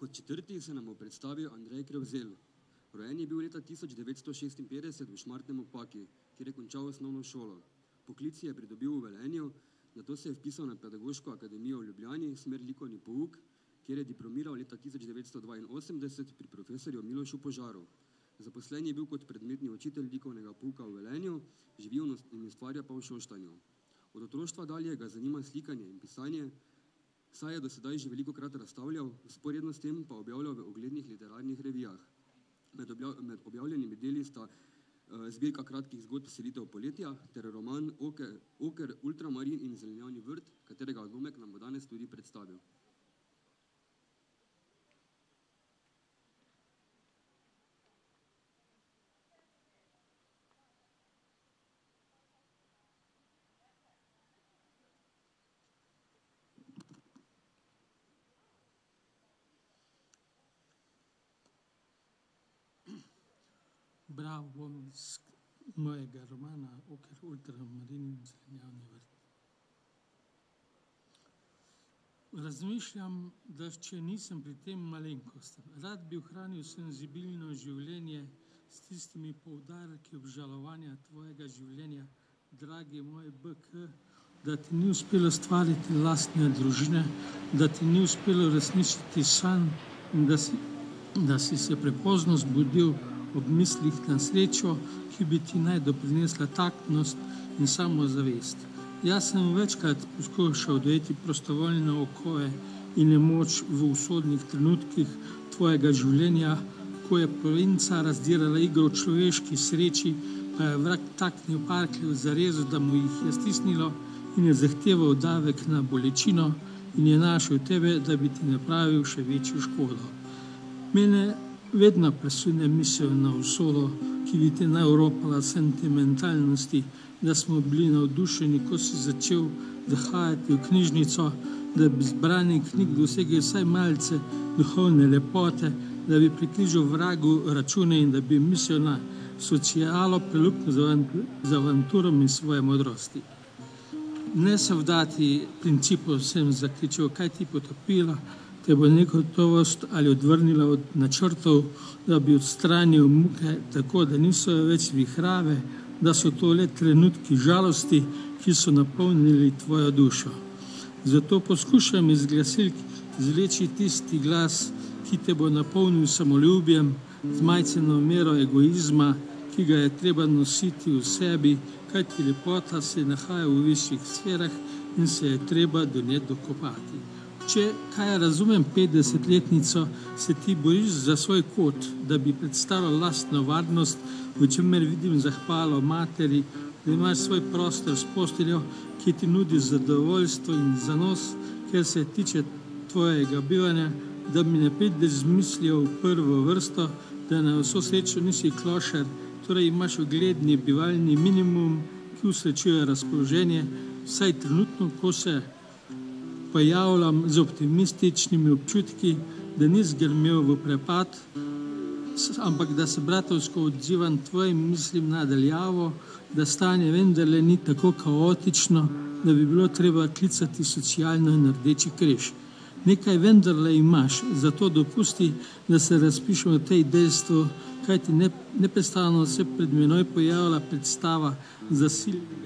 Kot četrti se nam bo predstavil Andrej Krevzel. Rojen je bil leta 1956 v Šmartnem ob Paki, kjer je končal osnovno šolo. Poklic je pridobil v Velenju, nato se je vpisal na Pedagoško akademijo v Ljubljani, smer likovni pouk, kjer je diplomiral leta 1982 pri profesorju Milošu Požaru. Zaposlen je bil kot predmetni učitelj likovnega pouka v Velenju, živi in ustvarja pa v Šoštanju. Od otroštva dalje ga zanima slikanje in pisanje, saj je do sedaj že velikokrat razstavljal, vzporedno s tem pa objavljal v uglednih literarnih revijah. Med objavljenimi deli sta zbirka kratkih zgodb Selitev poletja ter roman Oker, ultramarin in zelenjavni vrt, katerega odlomek nam bo danes tudi predstavil. Bral bom iz mojega romana Oker, ultramarin in zelenjavni vrt. Razmišljam, da če nisem pri tem malenkosten, rad bi ohranil senzibilno življenje s tistimi poudarki obžalovanja tvojega življenja, dragi moj BK, da ti ni uspelo stvariti lastne družine, da ti ni uspelo resničiti sanj in da si se prepozno zbudil ob mislih na srečo, ki bi ti naj doprinesla taktnost in samozavest. Jaz sem večkrat poskušal dojeti prostovoljne okove in nemoč v usodnih trenutkih tvojega življenja, ko je provinca razdirala igro v človeški sreči, pa je vrag taknil parkljiv zarezo, da mu jih je stisnilo in je zahteval davek na bolečino in je našel tebe, da bi ti napravil še večjo škodo. Mene vedno presune misel na usodo, ki bi te naoropala sentimentalnosti, da smo bili navdušeni, ko si začel zahajati v knjižnico, da bi z branjem knjig dosegel vsaj malce duhovne lepote, da bi prikrižal vragu račune in da bi mislil na socialo preluknil z avanturom in svoje modrosti. Ne se vdati principu, sem zakričal, kaj ti potopila, te bo negotovost ali odvrnila od načrtov, da bi odstranil muke, tako da niso več vihrave, da so to le trenutki žalosti, ki so napolnili tvojo dušo. Zato poskušam iz glasilk izvleči tisti glas, ki te bo napolnil samoljubjem, z majceno mero egoizma, ki ga je treba nositi v sebi, kajti lepota se nahaja v višjih sferah in se je treba do nje dokopati. Če kaj razumem 50-letnico, se ti boriš za svoj kot, da bi predstavljal lastno varnost, v čemer vidim zahvalo materi, da imaš svoj prostor s posteljo, ki ti nudi zadovoljstvo in zanos, ker se tiče tvojega bivanja, da mi ne prideš z mislijo v prvo vrsto, da na vso srečo nisi klošar, torej imaš ugledni bivalni minimum, ki usrečuje razpoloženje, vsaj trenutno, ko se pojavljam z optimističnimi občutki, da ni zgrmel v prepad, ampak da se bratovsko odzivam tvojim mislim nadaljavo, da stanje vendarle ni tako kaotično, da bi bilo treba klicati socialno in rdeči križ. Nekaj vendarle imaš, zato dopusti, da se razpišemo o tej dejstvu, kajti neprestano se pred menoj pojavlja predstava zasilnega.